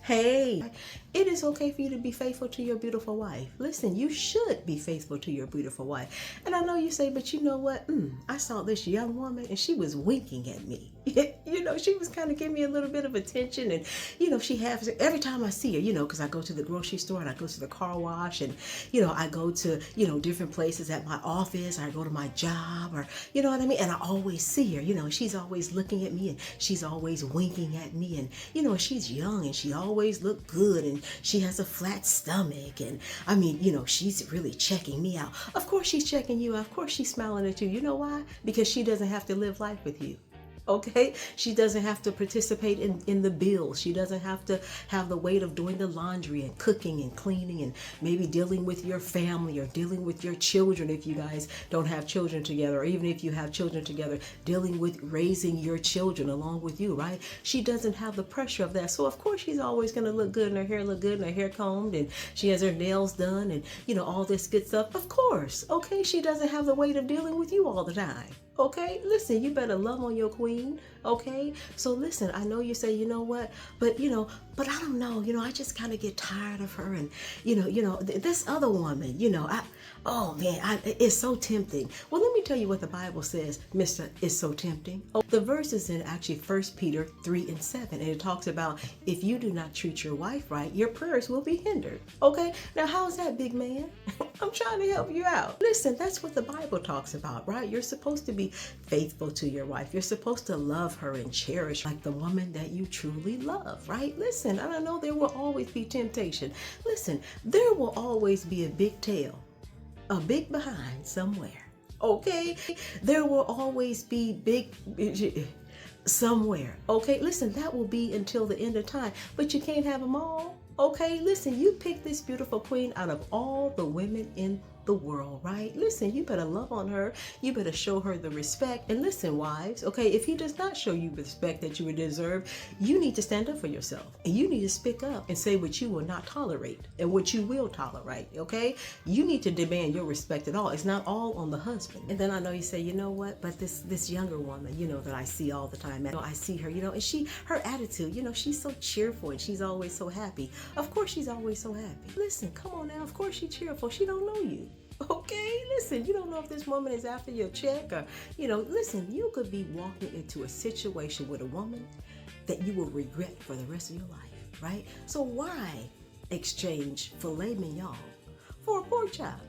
Hey, it is okay for you to be faithful to your beautiful wife. Listen, you should be faithful to your beautiful wife. And I know you say, but you know what? I saw this young woman and she was winking at me. She was kind of giving me a little bit of attention. And, she has, every time I see her, because I go to the grocery store and I go to the car wash and, I go to, different places at my office, or I go to my job, or, you know what I mean? And I always see her, she's always looking at me and she's always winking at me. And, she's young and she always look good and she has a flat stomach. And I mean, she's really checking me out. Of course she's checking you out. Of course she's smiling at you. You know why? Because she doesn't have to live life with you. Okay, she doesn't have to participate in the bills. She doesn't have to have the weight of doing the laundry and cooking and cleaning and maybe dealing with your family or dealing with your children if you guys don't have children together, or even if you have children together, dealing with raising your children along with you, right? She doesn't have the pressure of that. So of course she's always going to look good and her hair look good and her hair combed and she has her nails done and all this good stuff. Of course, okay, she doesn't have the weight of dealing with you all the time. Okay, listen, you better love on your queen. Okay, so listen, I know you say, you know what, but I don't know, I just kind of get tired of her. And this other woman, it's so tempting. Well, let me tell you what the Bible says, Mr. It's so tempting. Oh, the verse is in actually 1 Peter 3:7, and it talks about if you do not treat your wife right, your prayers will be hindered. Okay, now how's that, big man? I'm trying to help you out. Listen, that's what the Bible talks about, right? You're supposed to be faithful to your wife. You're supposed to love her and cherish like the woman that you truly love, right? Listen, I know there will always be temptation. Listen, there will always be a big tail, a big behind somewhere. Okay, there will always be big somewhere. Okay, listen, that will be until the end of time, but you can't have them all. Okay, listen, you pick this beautiful queen out of all the women in the world, right? Listen, you better love on her. You better show her the respect. And listen, wives, okay, if he does not show you respect that you would deserve, you need to stand up for yourself. And you need to speak up and say what you will not tolerate and what you will tolerate, okay? You need to demand your respect at all. It's not all on the husband. And then I know you say, you know what, but this younger woman, that I see all the time, I see her, and her attitude, she's so cheerful and she's always so happy. Of course she's always so happy. Listen, come on now, of course she's cheerful. She don't know you. Okay, listen, you don't know if this woman is after your check or, listen, you could be walking into a situation with a woman that you will regret for the rest of your life, right? So why exchange filet mignon for a pork chop?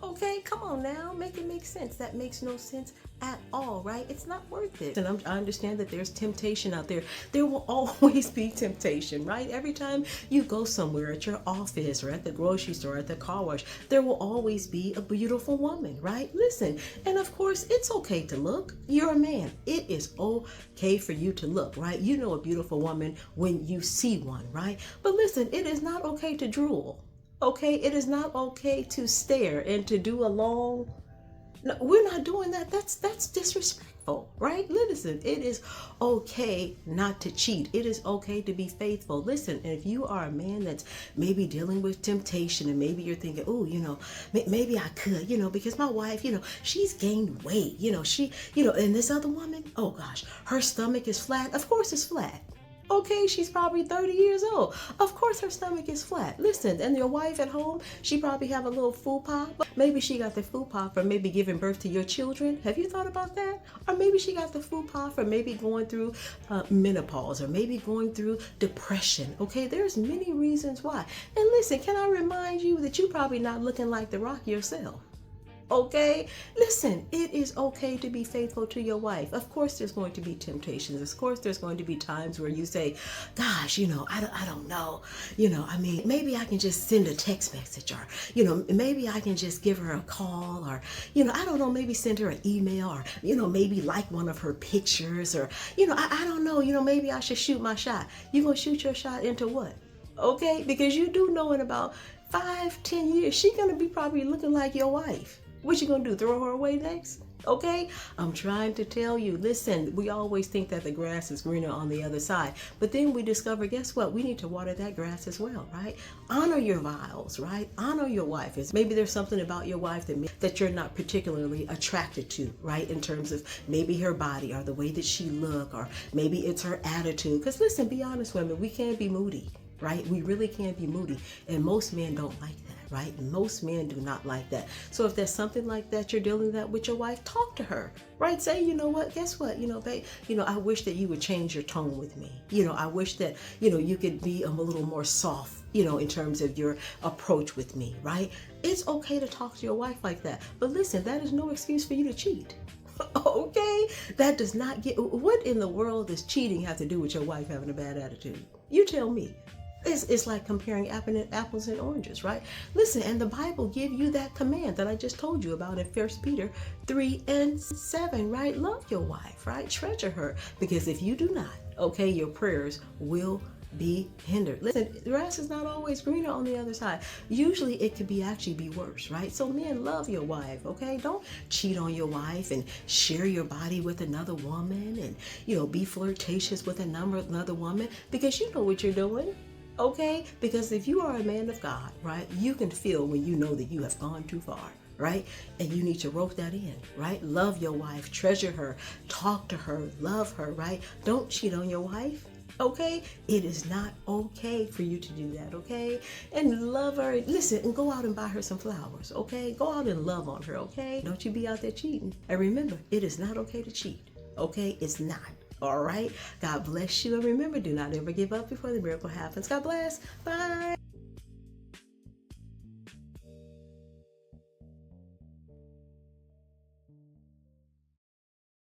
Okay, come on now, make it make sense. That makes no sense at all, right? It's not worth it. And I understand that there's temptation out there. There will always be temptation, right? Every time you go somewhere at your office or at the grocery store, at the car wash, there will always be a beautiful woman, right? Listen, and of course, it's okay to look. You're a man. It is okay for you to look, right? You know a beautiful woman when you see one, right? But listen, it is not okay to drool. Okay, it is not okay to stare and to do a long. No, we're not doing that. That's disrespectful, right? Listen, it is okay not to cheat. It is okay to be faithful. Listen, and if you are a man that's maybe dealing with temptation and maybe you're thinking, oh, maybe I could, because my wife, she's gained weight, and this other woman, oh gosh, her stomach is flat. Of course it's flat. Okay, she's probably 30 years old. Of course her stomach is flat. Listen, and your wife at home, she probably have a little fupa. Maybe she got the fupa from maybe giving birth to your children. Have you thought about that? Or maybe she got the fupa from maybe going through menopause or maybe going through depression. Okay, there's many reasons why. And listen, can I remind you that you're probably not looking like The Rock yourself? Okay, listen, it is okay to be faithful to your wife. Of course there's going to be temptations. Of course there's going to be times where you say, gosh, I don't know, maybe I can just send a text message, or maybe I can just give her a call, or I don't know, maybe send her an email, or maybe like one of her pictures, or I don't know, maybe I should shoot my shot. You gonna shoot your shot into what? Okay, because you do know in about 5-10 years she's gonna be probably looking like your wife. What you gonna do, throw her away next? Okay, I'm trying to tell you, listen, we always think that the grass is greener on the other side, but then we discover, guess what? We need to water that grass as well, right? Honor your vows, right? Honor your wife. Maybe there's something about your wife that you're not particularly attracted to, right? In terms of maybe her body or the way that she look, or maybe it's her attitude. Because listen, be honest, women, we can't be moody. right? We really can be moody, and most men don't like that, right? Most men do not like that. So if there's something like that you're dealing with your wife, talk to her, right? Say, you know what, guess what, babe, I wish that you would change your tone with me. I wish that, you could be a little more soft, in terms of your approach with me, right? It's okay to talk to your wife like that. But listen, that is no excuse for you to cheat. Okay? That does not what in the world does cheating have to do with your wife having a bad attitude? You tell me. It's like comparing apples and oranges, right? Listen, and the Bible give you that command that I just told you about in 1 Peter 3:7, right? Love your wife, right? Treasure her. Because if you do not, okay, your prayers will be hindered. Listen, the grass is not always greener on the other side. Usually it could actually be worse, right? So men, love your wife, okay? Don't cheat on your wife and share your body with another woman and, be flirtatious with another woman, because you know what you're doing. Okay? Because if you are a man of God, right, you can feel when you know that you have gone too far, right? And you need to rope that in, right? Love your wife, treasure her, talk to her, love her, right? Don't cheat on your wife. Okay? It is not okay for you to do that, okay? And love her. Listen, and go out and buy her some flowers, okay? Go out and love on her, okay? Don't you be out there cheating. And remember, it is not okay to cheat, okay? It's not. All right? God bless you. And remember, do not ever give up before the miracle happens. God bless. Bye.